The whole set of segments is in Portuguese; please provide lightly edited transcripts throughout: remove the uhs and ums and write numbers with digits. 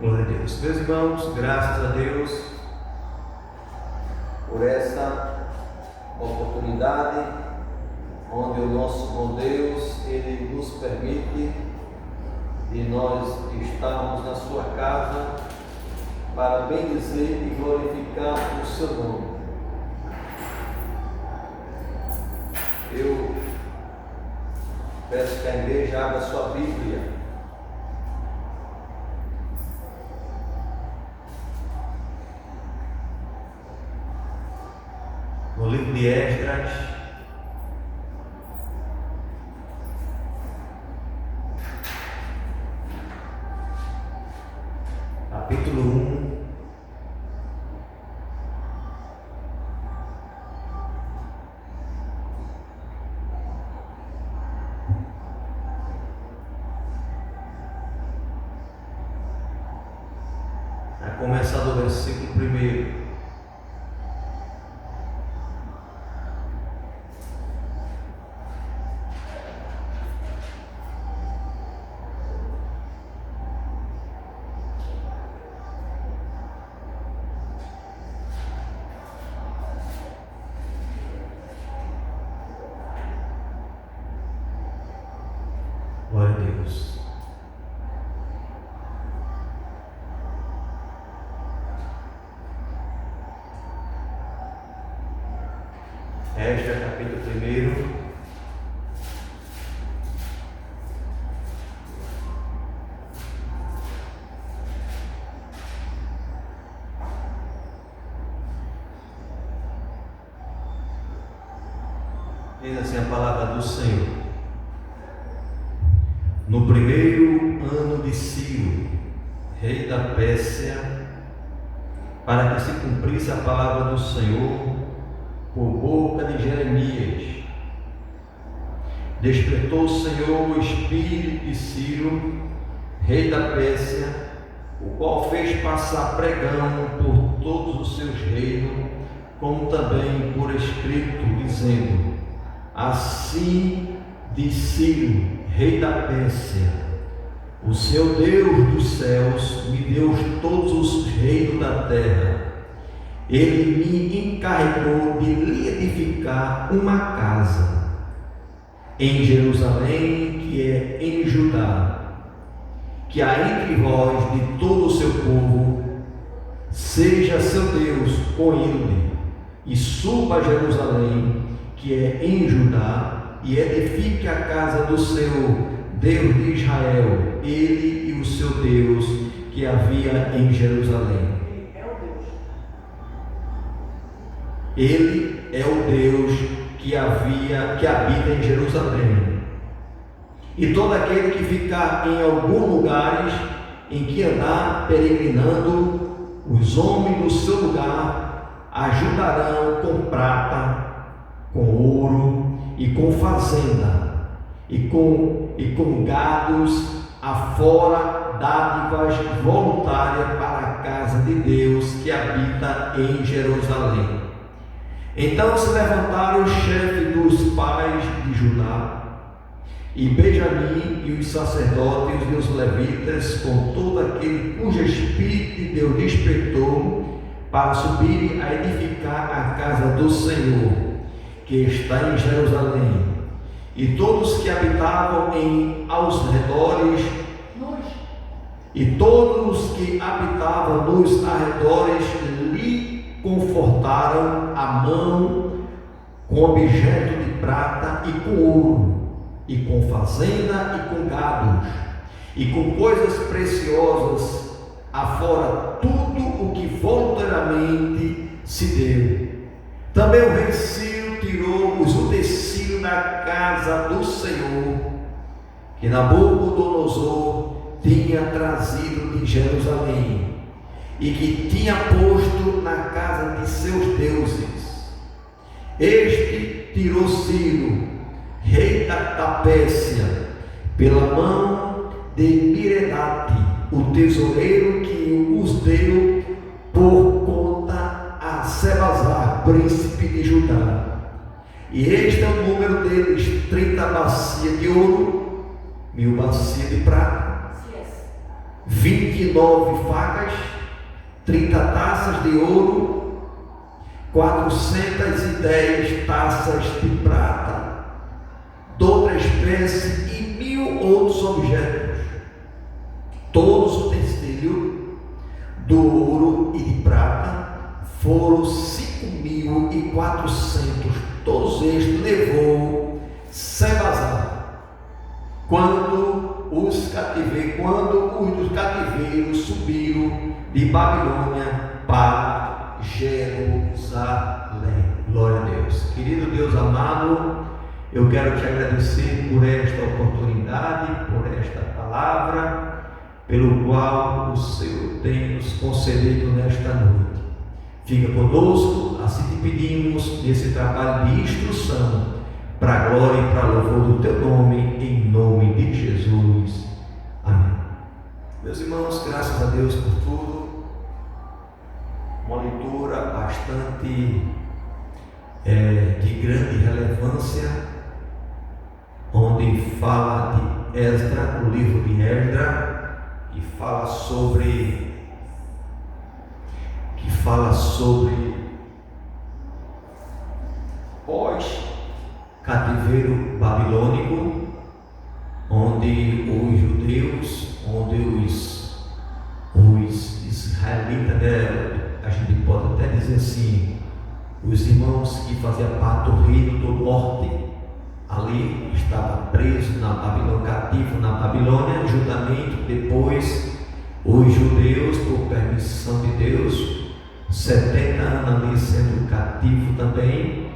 Glória a Deus. Meus irmãos, graças a Deus por essa oportunidade onde o nosso bom Deus, Ele nos permite de nós estarmos na sua casa para bendizer e glorificar o seu nome. Eu peço que a igreja abra sua Bíblia no livro de Esdras, capítulo 1, a começar do versículo 1. Glória a Deus. Esdras, capítulo 1. Diz assim a palavra do Senhor: no primeiro ano de Ciro, rei da Pérsia, para que se cumprisse a palavra do Senhor por boca de Jeremias, despertou o Senhor o espírito de Ciro, rei da Pérsia, o qual fez passar pregão por todos os seus reinos, como também por escrito, dizendo: assim diz Ciro, rei da Pérsia: o seu Deus dos céus me deu todos os reinos da terra. Ele me encarregou de lhe edificar uma casa em Jerusalém, que é em Judá, que há entre vós de todo o seu povo, seja seu Deus com ele, e suba a Jerusalém, que é em Judá, e edifique a casa do seu Deus de Israel, ele e o seu Deus que havia em Jerusalém. Ele é o Deus que habita em Jerusalém. E todo aquele que ficar em algum lugares em que andar peregrinando, os homens do seu lugar ajudarão com prata, com ouro e com fazenda, e com gados, afora dádivas voluntárias para a casa de Deus que habita em Jerusalém. Então se levantaram os chefes dos pais de Judá e Benjamim, e os sacerdotes e os levitas, com todo aquele cujo espírito de Deus despertou, para subirem a edificar a casa do Senhor, que está em Jerusalém. E todos que habitavam aos redores, nos arredores, lhe confortaram a mão com objeto de prata e com ouro, e com fazenda e com gados, e com coisas preciosas, afora tudo o que voluntariamente se deu. Também o rei Ciro tirou os utensílios da casa do Senhor, que Nabucodonosor tinha trazido de Jerusalém, e que tinha posto na casa de seus deuses. Este tirou Ciro, rei da Pérsia, pela mão de Miredate, o tesoureiro, que os deu por conta a Sebazar, príncipe de Judá. E este é o número deles: 30 bacias de ouro, 1000 bacias de prata, 29 facas, 30 taças de ouro, 410 taças de prata, de outra espécie e 1000 outros objetos, todos utensílios do ouro e de prata foram 5.400. Todos estes levou Sebazar quando os dos cativeiros subiram de Babilônia para Jerusalém. Glória a Deus. Querido Deus amado, eu quero te agradecer por esta oportunidade, por esta palavra, pelo qual o Senhor tem nos concedido nesta noite. Fica conosco, assim te pedimos, nesse trabalho de instrução, para a glória e para a louvor do teu nome, em nome de Jesus. Amém. Meus irmãos, graças a Deus por tudo. Uma leitura bastante de grande relevância, onde fala de Esdras, o livro de Esdras, e fala sobre pós-cativeiro babilônico, onde os judeus, os israelitas, a gente pode até dizer assim, os irmãos que faziam parte do reino do norte, ali estava preso na Babilônia, cativo na Babilônia, juntamente depois os judeus, por permissão de Deus, 70 anos ali sendo cativo também.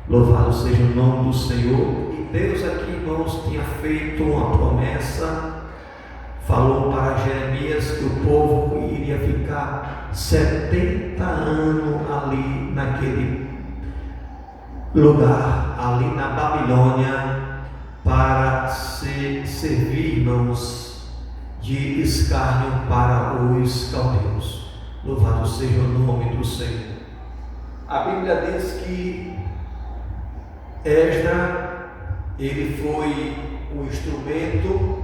Louvado seja o nome do Senhor. E Deus aqui, irmãos, tinha feito uma promessa, falou para Jeremias que o povo iria ficar 70 anos ali naquele lugar, ali na Babilônia, para servir, irmãos, de escárnio para os caldeus. Louvado seja o nome do Senhor. A Bíblia diz que Esdras, ele foi um instrumento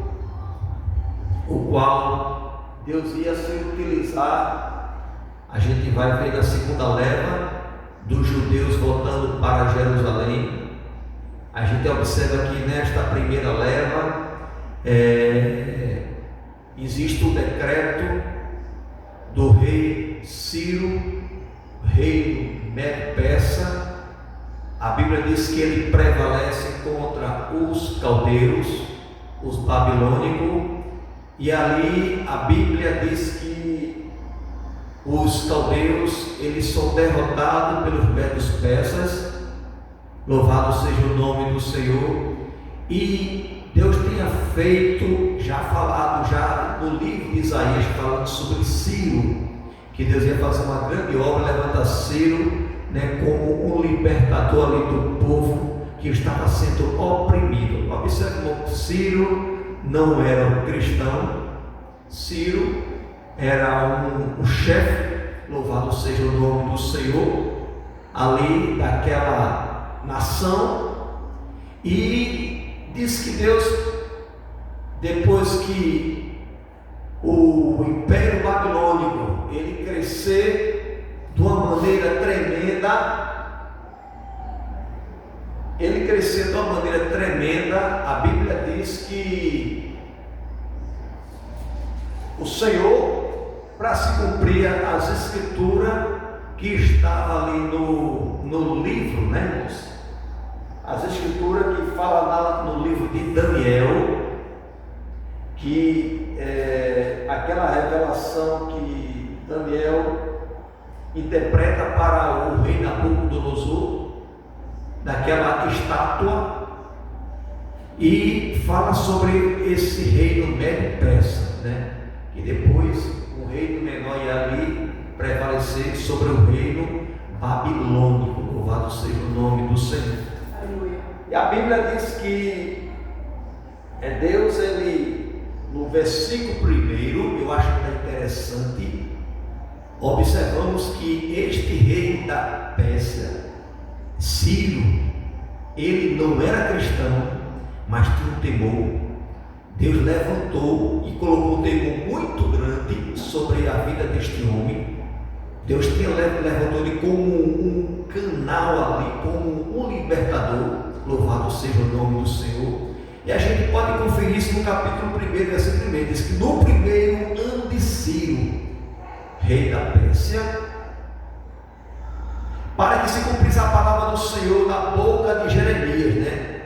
o qual Deus ia se utilizar. A gente vai ver na segunda leva dos judeus voltando para Jerusalém. A gente observa que nesta primeira leva existe o decreto do rei Ciro, rei Medo-Persa. A Bíblia diz que ele prevalece contra os caldeus, os babilônicos, e ali a Bíblia diz que os caldeus, eles são derrotados pelos Medos-Persas. Louvado seja o nome do Senhor. E Deus tinha feito, já falado no livro de Isaías, falando sobre Ciro, que Deus ia fazer uma grande obra, levantar Ciro, como um libertador ali do povo que estava sendo oprimido. Observe que Ciro não era um cristão, Ciro era um chefe, louvado seja o nome do Senhor, ali daquela nação. E diz que Deus, depois que o Império Babilônico ele crescer de uma maneira tremenda, a Bíblia diz que o Senhor, para se cumprir as escrituras que estavam ali no livro, irmãos? As escrituras que falam lá no livro de Daniel, que aquela revelação que Daniel interpreta para o rei Nabucodonosor, daquela estátua, e fala sobre esse reino Medo-Persa, que depois o reino menor ia ali prevalecer sobre o reino babilônico. Louvado seja o nome do Senhor. Aleluia. E a Bíblia diz que Deus, ele, no versículo 1, eu acho que é interessante, observamos que este rei da Pérsia, Ciro, ele não era cristão, mas tinha um temor. Deus levantou e colocou um temor muito grande Deus levantou ele como um canal ali, como um libertador. Louvado seja o nome do Senhor. E a gente pode conferir isso no capítulo 1, versículo 1. Diz que no primeiro ano de Ciro, rei da Pérsia, para que se cumprisse a palavra do Senhor na boca de Jeremias, né?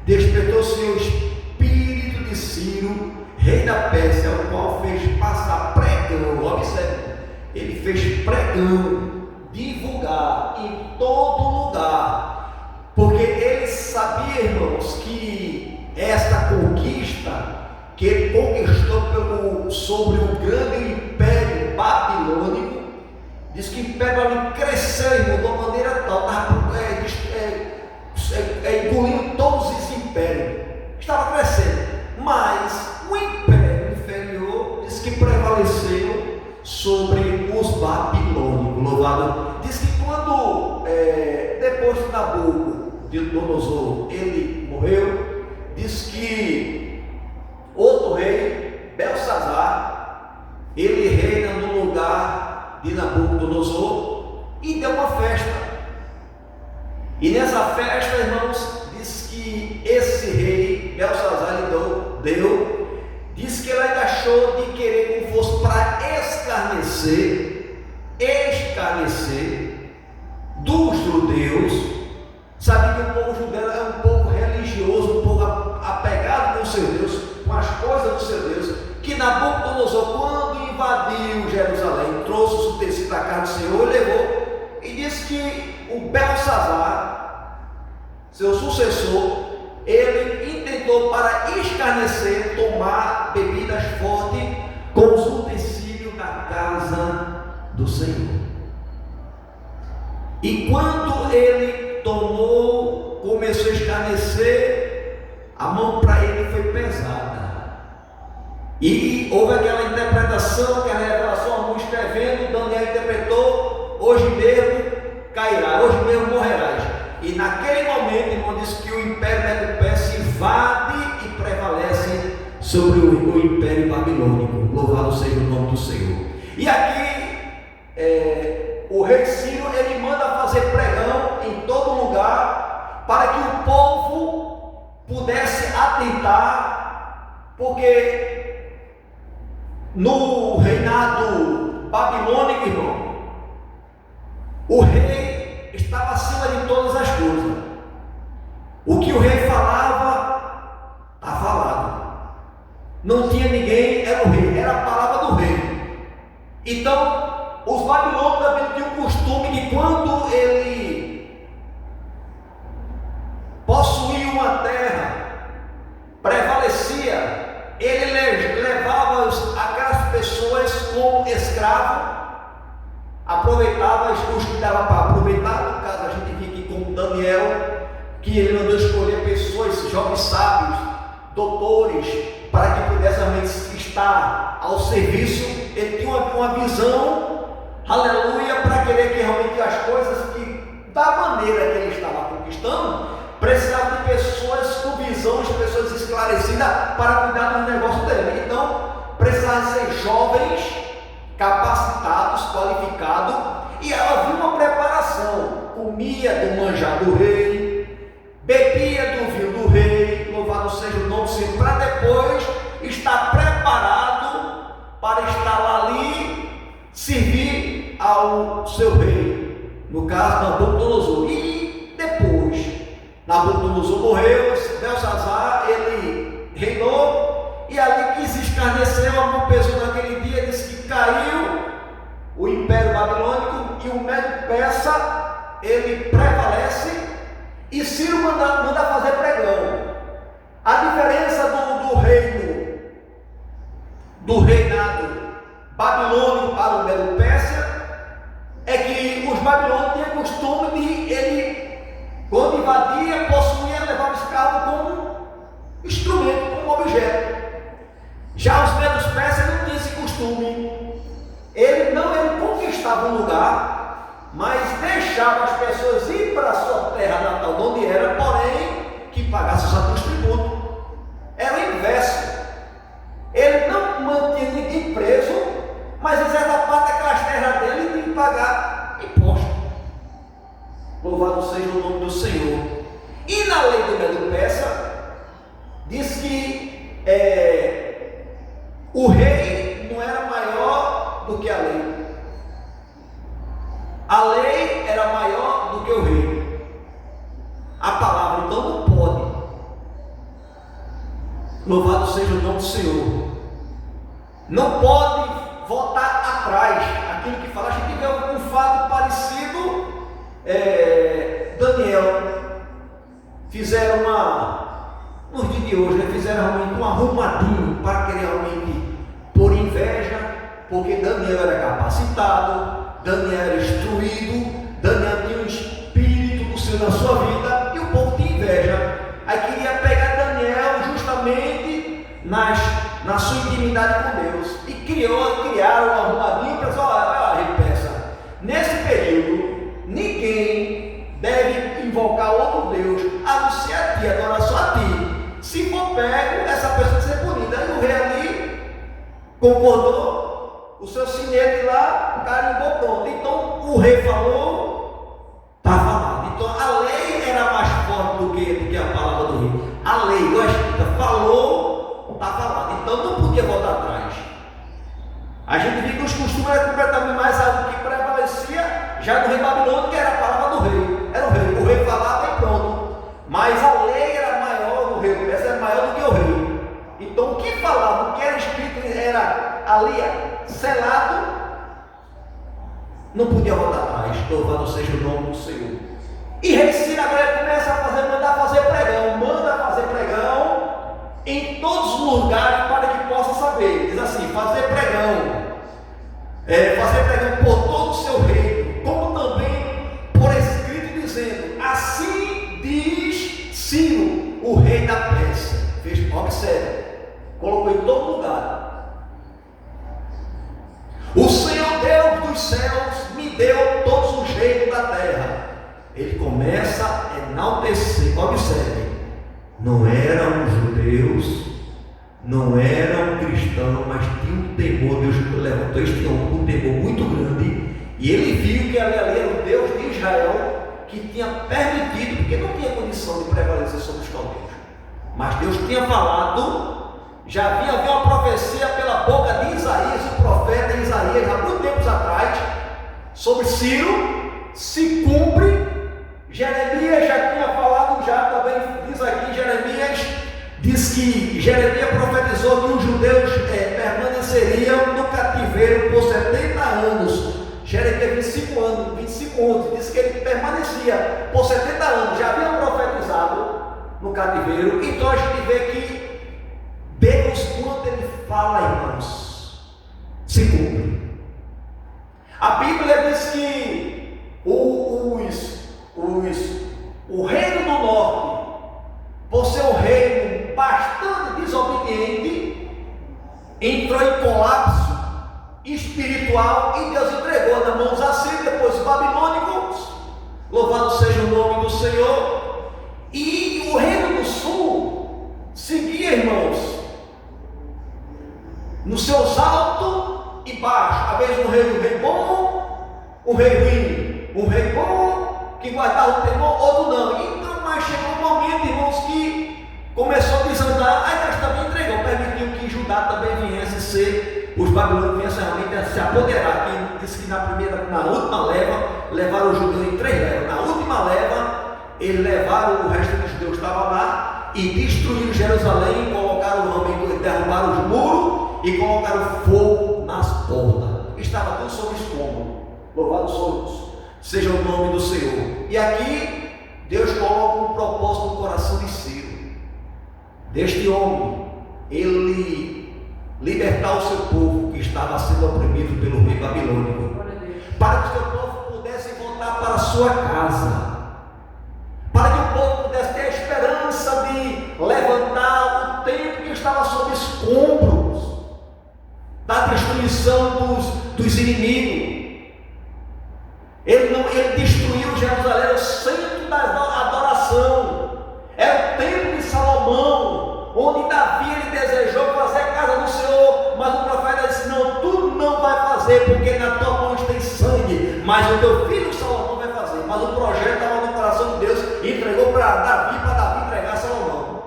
Despertou-se o espírito de Ciro, rei da Pérsia, o qual fez passar pregão. Observe, ele fez pregão, divulgar em todo lugar, porque ele sabia, irmãos, que esta conquista que ele conquistou sobre o grande império babilônico, diz que o império ali cresceu, irmão, de uma maneira tal, engolindo todos os impérios, estava crescendo, mas o império inferior diz que prevaleceu sobre os babilônicos. Louvado. Diz que quando depois de Nabucodonosor ele morreu, diz que outro rei, Belsazar, ele reina no lugar de Nabucodonosor e deu uma festa. E nessa festa, irmãos, diz que esse rei Belsazar diz que ele ainda achou de querer como fosse para escarnecer dos judeus. Sabe que o povo judeu é um povo religioso, um povo apegado com o seu Deus, com as coisas do seu Deus, que Nabucodonosor, quando invadiu Jerusalém, trouxe os utensílios da casa do Senhor e levou, e disse que o Belsazar, seu sucessor, ele intentou para escarnecer, tomar bebidas fortes com os utensílios da casa do Senhor. E quando ele tomou, começou a escarnecer, a mão para ele foi pesada. E houve aquela interpretação, aquela revelação, a mão escrevendo, Daniel interpretou: hoje mesmo cairá, hoje mesmo morrerás. E naquele momento, irmão, diz que o império Medo-Persa invade e prevalece sobre o império babilônico. Louvado seja o nome do Senhor. E aqui, o rei Ciro, ele manda fazer pregão em todo lugar, para que o povo pudesse atentar, porque no reinado babilônico, irmão, o rei estava acima de todas as coisas. O que o rei falava, está falado. Não tinha ninguém, era o rei, era a palavra do rei. Então, os babilônios também tinham o costume de, quando ele possuía uma terra, prevalecia, ele levava aquelas pessoas como escravo, aproveitava os que dava para aproveitar. No caso, a gente vê aqui com Daniel, que ele mandou escolher pessoas, jovens sábios, doutores, para que pudessem realmente estar ao serviço. Ele tinha uma visão, aleluia, para querer que realmente as coisas que, da maneira que ele estava conquistando, precisava de pessoas com visões, pessoas esclarecidas para cuidar do negócio dele. Então, precisava ser jovens, capacitados, qualificados, e havia uma preparação. Comia do manjar do rei, bebia do vinho do rei, louvado seja o nome do Senhor, para depois estar preparado para estar lá ali, servir ao seu rei, no caso Nabucodonosor. E depois Nabucodonosor morreu, Belsazar, ele reinou, e ali quis escarnecer, uma pessoa naquele dia, disse que caiu o império babilônico e o Medo-Persa, ele prevalece, e Ciro manda fazer pregão. A diferença do reinado babilônico para o Medo-Persa é que os babilônios tinham costume de, ele, quando invadia, possuía, levava o escravo como instrumento, como objeto. Já os Medo-Persas não tinham esse costume. Ele conquistava um lugar, mas deixava as pessoas ir para a sua terra natal, onde era, porém, que pagasse os tributos. Era o inverso. Ele não mantinha ninguém preso, mas em certa parte daquelas terras dele tinha que pagar seja o nome do Senhor. E na lei do Medo-Persa, diz que o rei não era maior do que a lei. A lei era maior do que o rei. A palavra então não pode. Louvado seja o nome do Senhor. Não pode voltar atrás. Aquilo que fala, a gente vê um fato parecido. Daniel. Fizeram nos dias de hoje, fizeram realmente um arrumadinho para querer realmente por inveja, porque Daniel era capacitado, Daniel era instruído, Daniel tinha um espírito do Senhor na sua vida, e o povo tinha inveja. Aí queria pegar Daniel justamente na sua intimidade com Deus, e criaram um arrumadinho para falar: peça, nesse período, ninguém deve invocar outro Deus, a não ser a ti, adorar só a ti. Se for pego, essa pessoa vai ser punida. Aí o rei ali concordou, o seu sinete lá, o carimbou, pronto. Então o rei falou, está falado. Então a lei era mais forte do que a palavra do rei. A lei, a escrita, falou, está falado. Então não podia voltar atrás. A gente viu que os costumes eram completamente mais algo que prevalecia já no rei babilônico, que era a palavra do rei. Era o rei falava e pronto. Mas a lei era maior do rei, essa era maior do que o rei. Então o que falava, o que era escrito, era ali selado, não podia voltar atrás. Louvado seja o nome do Senhor. E rei Ciro agora começa a manda fazer pregão em todos os lugares para que possa saber. Diz assim: fazer pregão por todo o seu reino, como também por escrito, dizendo: assim diz Ciro, o rei da Pérsia. Observe, colocou em todo lugar. O Senhor Deus dos céus me deu todos os reinos da terra. Ele começa a enaltecer. Observe, não eram judeus, não eram cristãos, mas tinha um temor. Deus levantou este homem com um temor muito grande, e ele viu que ali era o Deus de Israel, que tinha permitido, porque não tinha condição de prevalecer sobre os caldeus, mas Deus tinha falado. Já havia uma profecia pela boca de Isaías, o profeta Isaías, há muitos tempos atrás, sobre Ciro. Se cumpre. Jeremias já tinha falado, já também diz aqui, Jeremias diz que Jeremias profetizou que os judeus permaneceriam no cativeiro por 70 anos. Jeremias 25 anos, diz que ele permanecia por 70 anos, já havia profetizado no cativeiro. Então a gente vê que Deus, quando Ele fala, irmãos, se cumpre. A Bíblia diz que o reino do norte, por ser um reino bastante desobediente, entrou em colapso espiritual e Deus entregou na mão dos assírios, depois os babilônicos. Louvado seja o nome do Senhor. E o reino do sul seguia, irmãos, nos seus altos e baixos. Às vezes um rei bom, um rei ruim, um rei bom que guardava o temor, outro não. Então, mas chegou um momento, irmãos, que começou a desandar. Aí Deus também entregou, permitiu que Judá também viesse ser, os babilônicos viessem realmente a se apoderar. Quem disse que na última leva, levaram os judeus em 3 levas. Na última leva, eles levaram o resto dos judeus que estavam lá e destruíram Jerusalém, colocaram derrubaram os muros e colocaram fogo nas portas. Estava tudo sob escombro. Louvado seja o nome do Senhor. E aqui Deus coloca um propósito no coração de Ciro, deste homem, ele libertar o seu povo que estava sendo oprimido pelo rei babilônico, para que o seu povo pudesse voltar para a sua casa, para que o povo pudesse ter a esperança de levantar o templo que estava sob escombros da destruição dos inimigos. Ele destruiu Jerusalém, o centro da adoração, era o templo de Salomão, onde Davi ele desejou fazer a casa do Senhor, mas o profeta disse: não, tu não vai fazer, porque na tua mão tem sangue, mas o teu filho Salomão vai fazer. Mas o projeto estava no coração para Davi entregar a Salomão.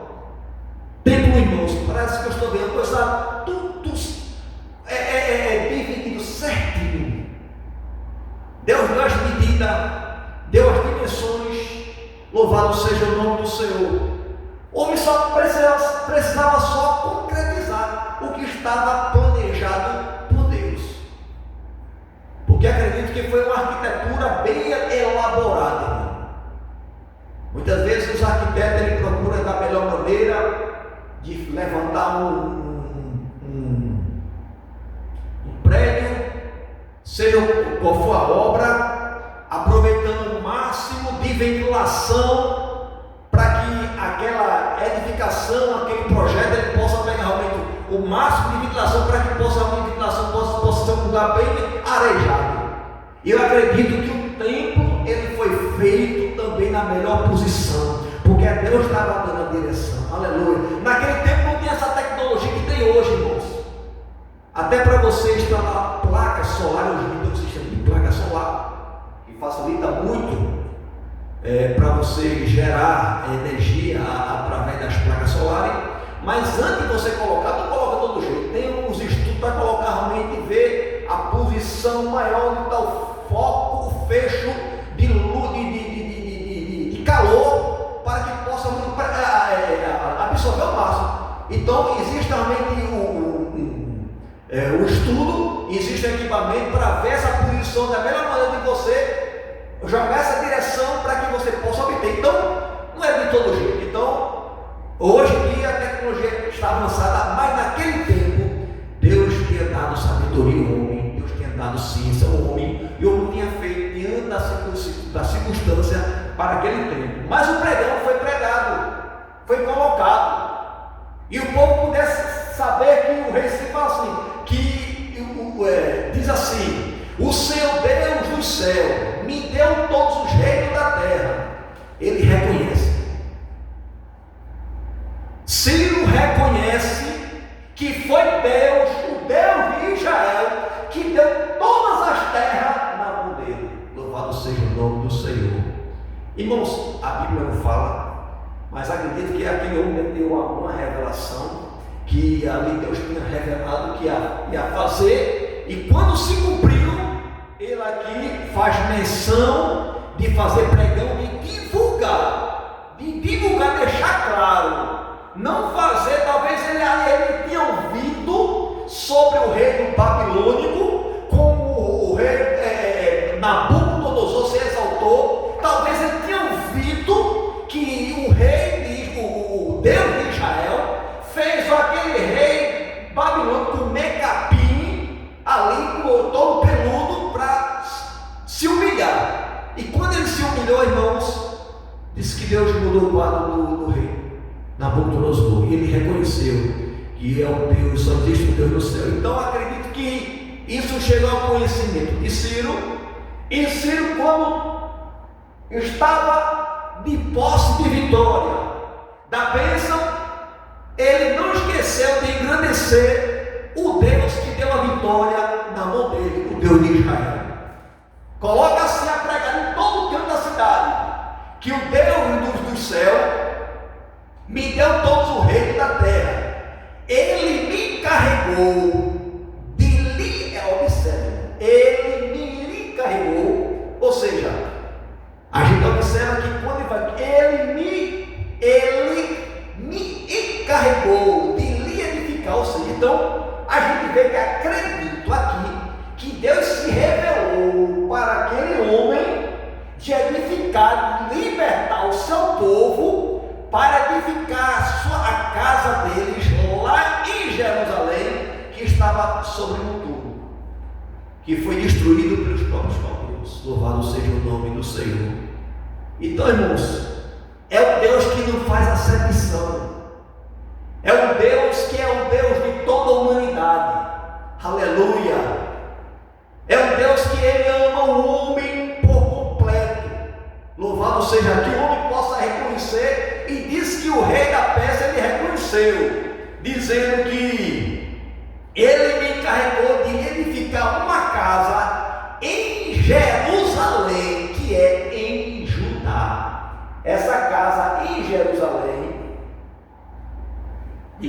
Templo, irmãos, parece que eu estou vendo coisa tudo dividido certinho. Deus deu as medidas, deu as dimensões. Louvado seja o nome do Senhor. O homem só precisava só concretizar o que estava planejado por Deus. Porque acredito que foi uma arquitetura bem elaborada, irmão. Muitas vezes os arquitetos ele procuram da melhor maneira de levantar um prédio, seja qual for a obra, aproveitando o máximo de ventilação para que aquela edificação, aquele projeto, ele possa pegar realmente o máximo de ventilação para que a ventilação possa ser um lugar bem arejado. E eu acredito que o templo ele foi feito também na melhor posição, porque Deus estava dando a direção. Aleluia. Naquele tempo não tinha essa tecnologia que tem hoje, irmãos. Até para você instalar placas solares, hoje tem um sistema de placa solar que facilita muito para você gerar energia através das placas solares. Mas antes de você colocar, não coloca todo jeito. Tem uns estudos para colocar realmente, ver a posição maior onde está o foco, o fecho de luz, de calor, para que possa absorver o máximo. Então existe realmente o estudo, existe um equipamento para ver essa posição da melhor maneira de você jogar essa direção para que você possa obter. Então não é de todo jeito. Então hoje em dia a tecnologia está avançada, mas naquele tempo Deus tinha dado sabedoria ao homem, Deus tinha dado ciência ao homem, e o homem tinha feito diante da circunstância para aquele tempo. Mas o pregão foi pregado, foi colocado, e o povo pudesse saber que o rei se fala assim, diz assim: o Senhor Deus do céu me deu todos os reinos da terra. Ele reconhece. Ciro reconhece que foi Deus, o Deus de Israel, que deu todas as terras na mão dele. Louvado seja o nome do Senhor. Irmãos, a Bíblia não fala, mas acredito que aquele homem deu uma revelação que ali Deus tinha revelado que ia fazer, e quando se cumpriu, ele aqui faz menção de fazer pregão, de divulgar, deixar claro. Não fazer, talvez ele tinha ouvido sobre o reino babilônico, como o rei Nabucodonosor se exaltou. Talvez ele tinha ouvido que o rei, o Deus de Israel, fez aquele rei babilônico Mecapim, ali todo peludo, para se humilhar. E quando ele se humilhou, irmãos, disse que Deus mudou o quadro do rei Nabucodonosor, e ele reconheceu que é o Deus, só existe o Deus do céu. Então acredito que isso chegou ao conhecimento de Ciro, e Ciro, quando estava de posse de vitória, da bênção, ele não esqueceu de engrandecer o Deus que deu a vitória na mão dele, o Deus de Israel. Coloca-se a pregar em todo o canto da cidade, que o Deus do céu me deu todos os reinos da terra. Ele me carregou de lhe, observe, ele me carregou, ou seja, a gente observa que quando ele fala, ele me carregou de lhe edificar, ou seja, então a gente vê que acredito aqui que Deus se revelou para aquele homem de edificar, libertar o seu povo, para edificar a casa deles lá em Jerusalém, que estava sobre um túmulo, que foi destruído pelos próprios caldeus. Louvado seja o nome do Senhor. Então, irmãos, é o Deus que não faz acepção, é o Deus que é o Deus de toda a humanidade. Aleluia! É o Deus que ele ama o homem por completo. Louvado seja, que o homem possa reconhecer. E diz que o rei da Pérsia ele reconheceu, dizendo que ele me encarregou de edificar uma casa em Jerusalém, que é em Judá. Essa casa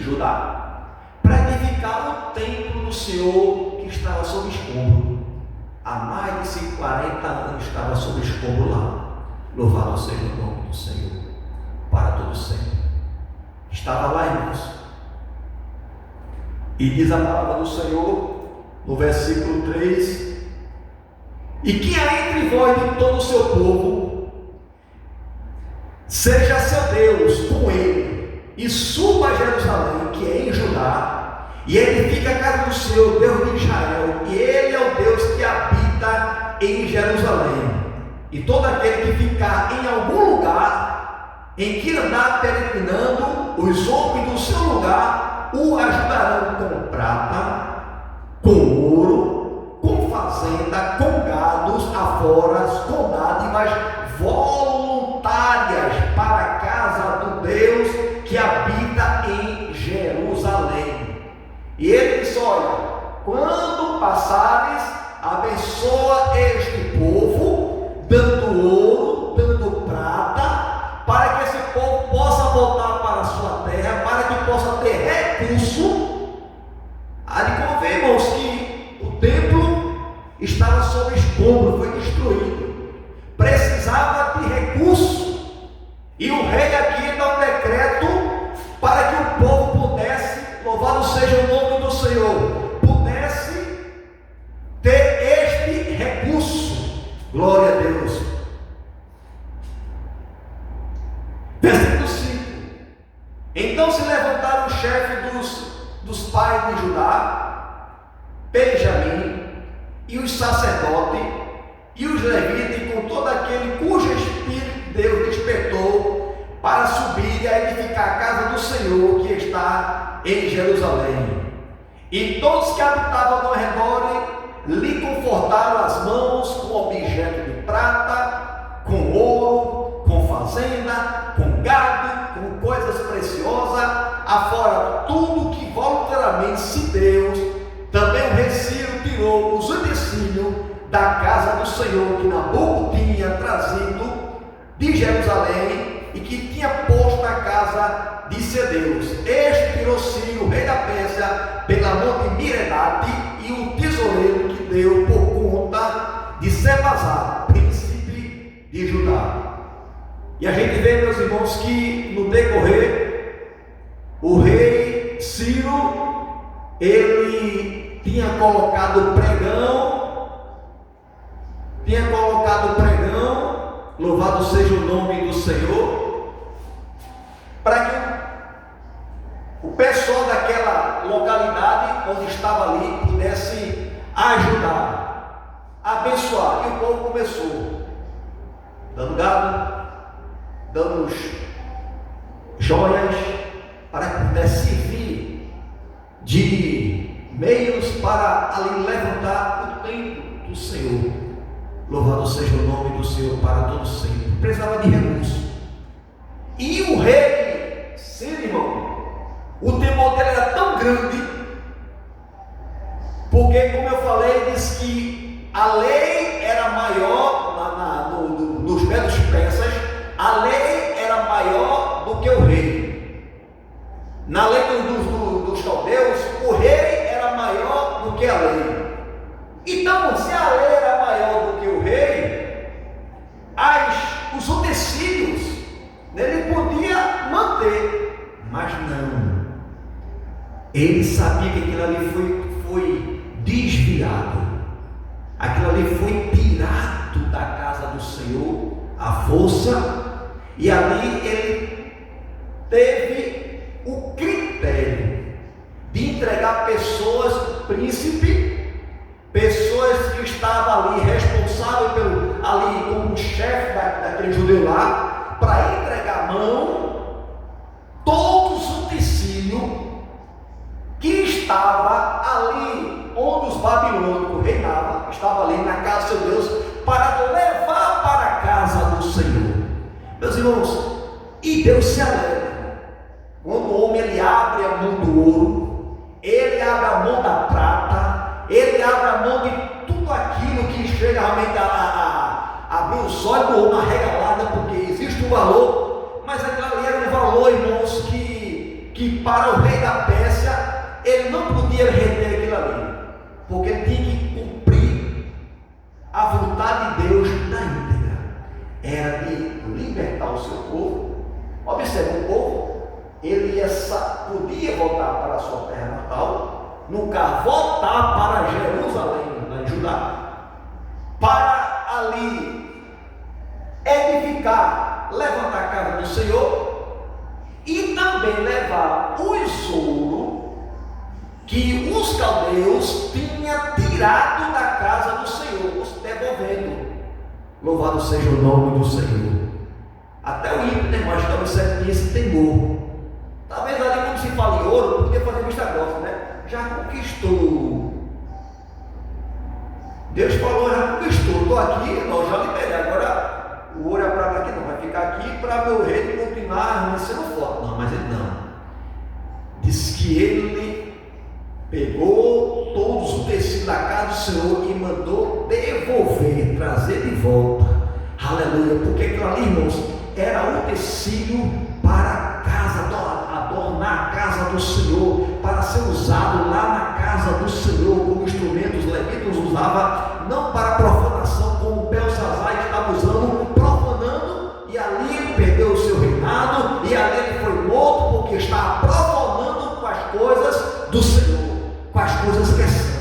Judá, para edificar o templo do Senhor que estava sob escombro. Há mais de 40 anos estava sob escombro lá. Louvado seja o nome do Senhor, para todo sempre. Estava lá, irmãos. E diz a palavra do Senhor, no versículo 3: e que há entre vós de todo o seu povo, seja seu Deus com ele, e suba a Jerusalém, que é em Judá, e edifique a casa do Senhor, Deus de Israel, e ele é o Deus que habita em Jerusalém. E todo aquele que ficar em algum lugar em que andar peregrinando, os homens do seu lugar o ajudarão com prata, com ouro, com fazenda, com gados, aforas, com dádivas voluntárias para a casa do Deus que habita em Jerusalém. E ele disse: olha, quando passares, abençoa este povo, dando ouro, dando prata, para que esse povo possa voltar para a sua terra, para que possa ter recurso. Há de convém, irmãos, que o templo estava sob escombro, foi destruído, precisava de recurso, e o rei aqui dá um decreto para que o povo pudesse, louvado seja o nome do Senhor, pudesse ter este recurso. Glória a Deus. Versículo 5: então se levantaram os chefes dos pais de Judá, Benjamim, e os sacerdotes, e os levitas, e com todo aquele cujo espírito Deus despertou, para subir e edificar a casa do Senhor que está em Jerusalém. E todos que habitavam no redor lhe confortaram as mãos com objeto de prata, com ouro, com fazenda, com gado, com coisas preciosas, afora tudo que voluntariamente se deu. Também o rei Ciro tirou os utensílios da casa do Senhor que Nabucodonosor tinha trazido de Jerusalém e que tinha posto na casa de seu Deus. Este tirou Ciro, rei da Pérsia, pela mão de Miredate, e o tesoureiro que deu por conta de Sebazar, príncipe de Judá. E a gente vê, meus irmãos, que no decorrer, o rei Ciro, ele tinha colocado pregão, louvado seja o nome do Senhor, para que o pessoal daquela localidade onde estava ali pudesse ajudar, abençoar. E o povo começou dando gado, dando joias, para que pudesse servir de meios para ali levantar o templo do Senhor. Louvado seja o nome do Senhor para todo sempre. Precisava de recursos. E o rei, sim, irmão, o temor dele era tão grande, porque, como eu falei, diz que a lei era maior, nos medos persas, a lei era maior do que o rei. Na lei dos caldeus, o rei era maior do que a lei. Então, se a lei era maior do que o rei, os utensílios ele podia manter, mas não. Ele sabia que aquilo ali foi desviado, aquilo ali foi tirado da casa do Senhor, a força, e ali ele teve o critério de entregar pessoas, príncipe, pessoas que estavam ali responsáveis ali como chefe daquele judeu lá, para entregar a mão todos os utensílios que estava ali onde os babilônicos reinavam, estava ali na casa de Deus, para levar para a casa do Senhor. Meus irmãos, e Deus se alegra quando o homem ele abre a mão do ouro, ele abre a mão da prata, ele abre a mão de tudo aquilo que chega realmente a abrir o sol do homem, a regalada, porque existe um valor, mas aquilo ali era um valor, irmãos, que que para o rei da Pérsia ele não podia reter aquilo ali, porque ele tinha que cumprir a vontade de Deus na íntegra, era de libertar o seu povo. Observe, o povo, ele podia voltar para a sua terra natal, no caso, voltar para Jerusalém, lá em Judá, para ali edificar, levantar a casa do Senhor e também levar o tesouro que os caldeus tinham tirado da casa do Senhor, os devolvendo. Louvado seja o nome do Senhor. Até o ímpio tem mais que tinha esse temor. Talvez ali, quando se fala em ouro, podia fazer vista grossa, né? Já conquistou. Deus falou, já conquistou. Estou aqui, não, já liberei. Agora o ouro e a prata aqui não, vai ficar aqui para meu reino continuar sendo forte. Não, mas ele não. Diz que ele pegou todos os tecidos da casa do Senhor e mandou devolver, trazer de volta. Aleluia, porque aquilo ali, irmãos, era um tecido para a casa, adornar a casa do Senhor, para ser usado lá na casa do Senhor, como instrumento. Os levitas usavam não para profanação, como Belsazar estava usando, profanando, e ali ele perdeu o seu reinado, e ali ele foi morto, porque estava profanando com as coisas do Senhor, com as coisas que é santa.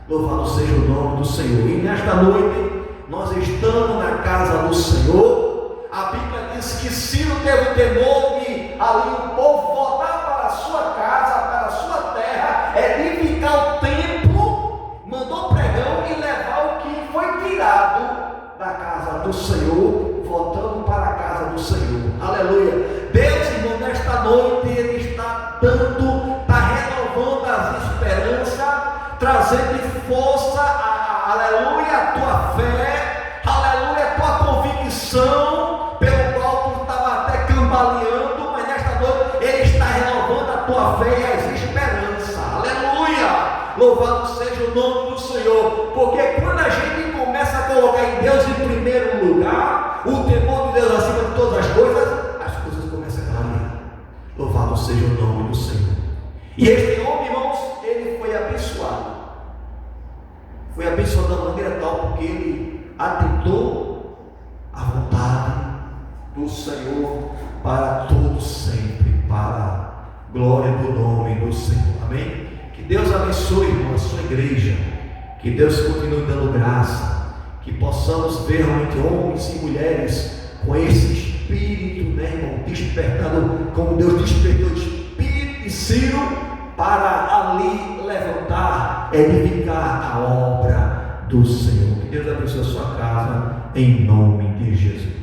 Louvado seja o nome do Senhor. E nesta noite nós estamos na casa do Senhor. A Bíblia diz que Ciro teve o temor de ali o povo voltar para a sua casa, para a sua terra, edificar o templo, mandou pregão e levar o que foi tirado da casa do Senhor, voltando para a casa do Senhor. Aleluia. Deus, irmão, nesta noite Ele está dando, está renovando as esperanças, trazendo força, aleluia, a tua fé, aleluia, a tua convicção, pelo qual tu estava até cambaleando, mas nesta noite Ele está renovando a tua fé e as esperanças. Aleluia, louvado seja o nome do Senhor, porque quando a gente começa a colocar em Deus em primeiro lugar, o temor de Deus acima de todas as coisas começam a clarear. Louvado seja o nome do Senhor. E este homem, irmãos, ele foi abençoado. Foi abençoado da maneira tal porque ele atentou à vontade do Senhor para todos sempre, para a glória do nome do Senhor. Amém? Que Deus abençoe, irmão, a sua igreja. Que Deus continue dando graça. Que possamos ver realmente homens e mulheres com esse espírito, né, irmão, despertado, como Deus despertou o espírito de Ciro, para ali levantar, edificar a obra do Senhor. Que Deus abençoe a sua casa, em nome de Jesus.